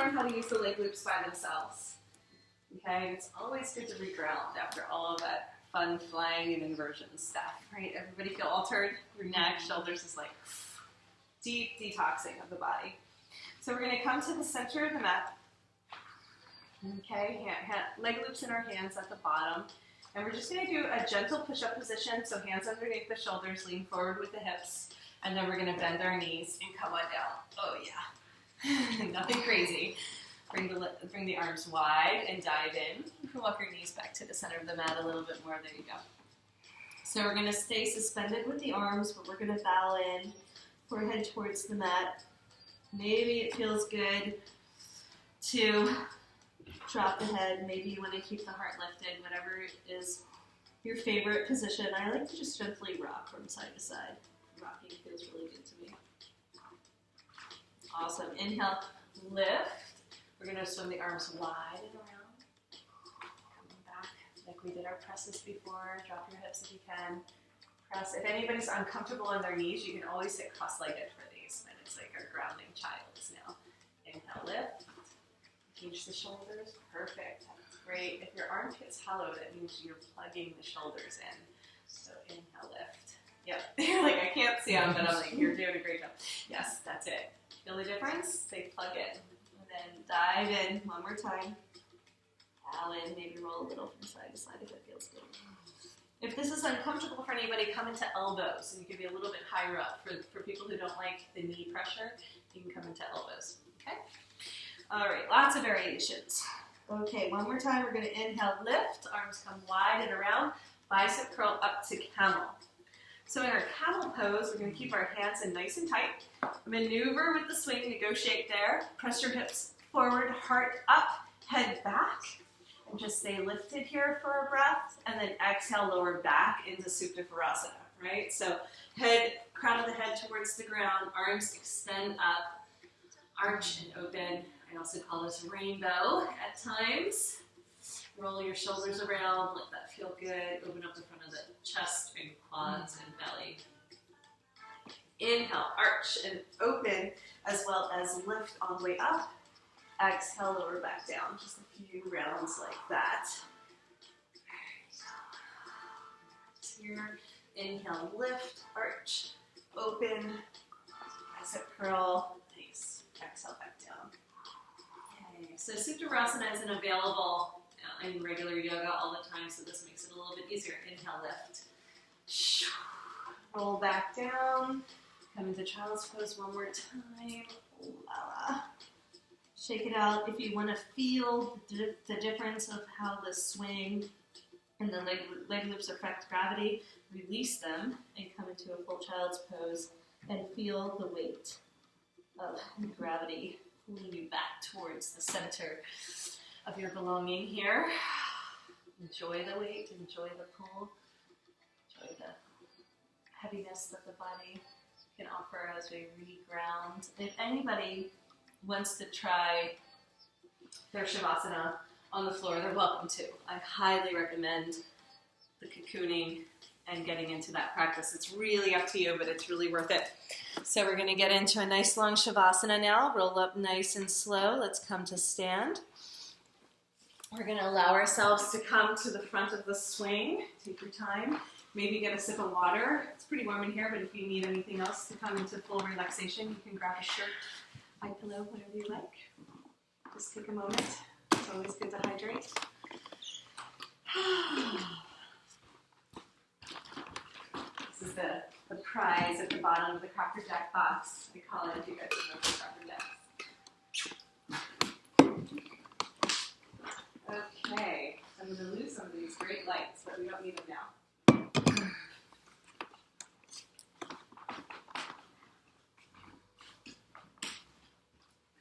learn how to use the leg loops by themselves. Okay, it's always good to reground after all of that fun flying and inversion stuff, right? Everybody feel altered? Your neck, shoulders is like deep detoxing of the body. So we're going to come to the center of the mat. Okay, leg loops in our hands at the bottom. And we're just going to do a gentle push-up position, so hands underneath the shoulders, lean forward with the hips, and then we're going to bend our knees and come on down. Oh yeah, nothing crazy. Bring the arms wide and dive in. You can walk your knees back to the center of the mat a little bit more. There you go. So we're going to stay suspended with the arms, but we're going to bow in, forehead towards the mat. Maybe it feels good to drop the head. Maybe you want to keep the heart lifted, whatever is your favorite position. I like to just gently rock from side to side. Rocking feels really good to me. Awesome. Inhale, lift. We're going to swim the arms wide and around. Coming back like we did our presses before. Drop your hips if you can. Press. If anybody's uncomfortable on their knees, you can always sit cross-legged for these. And it's like our grounding child's now. Inhale, lift. Engage the shoulders. Perfect. That's great. If your armpit's hollow, that means you're plugging the shoulders in. So inhale, lift. Yep. You're like, I can't see them, but I'm like, you're doing a great job. Yes, that's it. Feel the difference? Say plug in. And then dive in one more time. Bow in. Maybe roll a little from side to side if it feels good. If this is uncomfortable for anybody, come into elbows. And you can be a little bit higher up. For people who don't like the knee pressure, you can come into elbows. Okay? All right, lots of variations. Okay, one more time. We're going to inhale, lift. Arms come wide and around. Bicep curl up to camel. So in our camel pose, we're going to keep our hands in nice and tight. Maneuver with the swing, negotiate there. Press your hips forward, heart up, head back. And just stay lifted here for a breath. And then exhale, lower back into Supta Virasana, right? So head, crown of the head towards the ground. Arms extend up. Arch and open. I also call this rainbow at times. Roll your shoulders around, let that feel good. Open up the front of the chest and quads and belly. Inhale, arch and open, as well as lift all the way up. Exhale, lower back down. Just a few rounds like that. Here, inhale, lift, arch, open, bicep curl, nice. Exhale, back down. Okay, so Supta Virasana isn't available in regular yoga all the time, so this makes it a little bit easier. Inhale, lift. Roll back down. Come into child's pose one more time. Shake it out. If you want to feel the difference of how the swing and the leg loops affect gravity, release them and come into a full child's pose and feel the weight of gravity pulling you back towards the center of your belonging here. Enjoy the weight, enjoy the pull, enjoy the heaviness that the body can offer as we reground. If anybody wants to try their Shavasana on the floor, they're welcome to. I highly recommend the cocooning and getting into that practice. It's really up to you, but it's really worth it. So we're going to get into a nice long Shavasana now. Roll up nice and slow. Let's come to stand. We're going to allow ourselves to come to the front of the swing. Take your time. Maybe get a sip of water. It's pretty warm in here, but if you need anything else to come into full relaxation, you can grab a shirt, eye pillow, whatever you like. Just take a moment. It's always good to hydrate. This is the prize at the bottom of the Cracker Jack box. We call it, if you guys know the Cracker Jacks. Okay, I'm going to lose some of these great lights, but we don't need them now.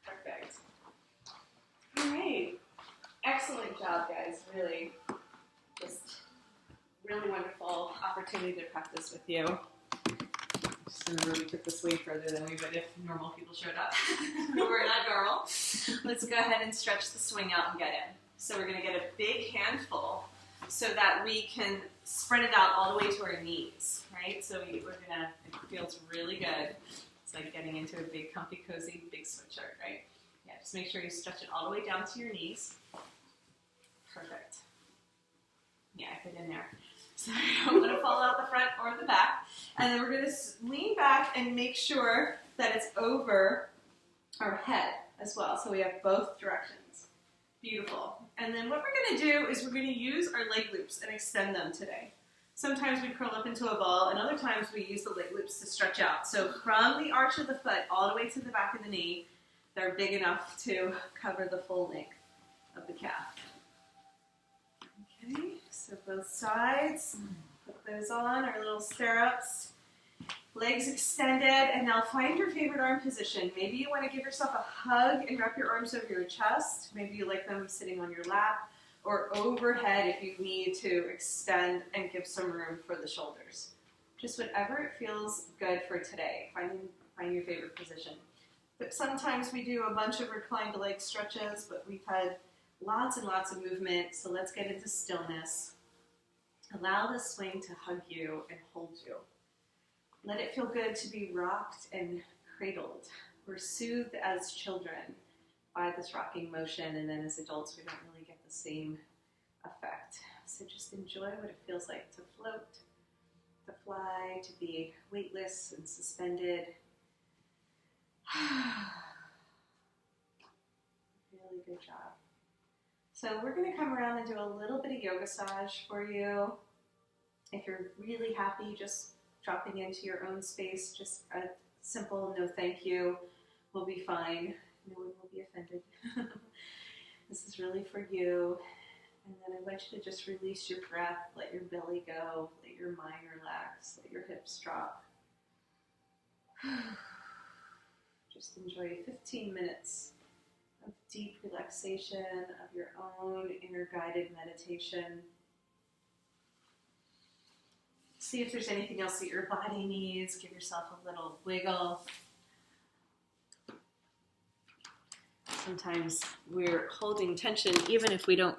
Perfect. All right. Excellent job, guys. Really, just really wonderful opportunity to practice with you. Just in the room, we took this way further than we would if normal people showed up. We're not normal. Let's go ahead and stretch the swing out and get in. So we're going to get a big handful so that we can spread it out all the way to our knees, right? So we're going to, it feels really good. It's like getting into a big, comfy, cozy, big sweatshirt, right? Yeah, Just make sure you stretch it all the way down to your knees. Perfect. Yeah, fit in there. So you don't want to fall out the front or the back. And then we're going to lean back and make sure that it's over our head as well. So we have both directions. Beautiful. And then what we're going to do is we're going to use our leg loops and extend them today. Sometimes we curl up into a ball, and other times we use the leg loops to stretch out. So from the arch of the foot all the way to the back of the knee, they're big enough to cover the full length of the calf. Okay, so both sides, put those on, our little stirrups, legs extended, and now find your favorite arm position. Maybe you want to give yourself a hug and wrap your arms over your chest. Maybe you like them sitting on your lap or overhead if you need to extend and give some room for the shoulders. Just whatever it feels good for today. Find your favorite position. But sometimes we do a bunch of reclined leg stretches, but we've had lots and lots of movement, so let's get into stillness. Allow the swing to hug you and hold you. Let it feel good to be rocked and cradled. We're soothed as children by this rocking motion, and then as adults we don't really get the same effect. So just enjoy what it feels like to float, to fly, to be weightless and suspended. Really good job. So we're going to come around and do a little bit of YOGASSAGE for you. If you're really happy just dropping into your own space, just a simple no thank you will be fine. No one will be offended. This is really for you. And then I want you to just release your breath, let your belly go, let your mind relax, let your hips drop. Just enjoy 15 minutes of deep relaxation, of your own inner guided meditation. See if there's anything else that your body needs. Give yourself a little wiggle. Sometimes we're holding tension even if we don't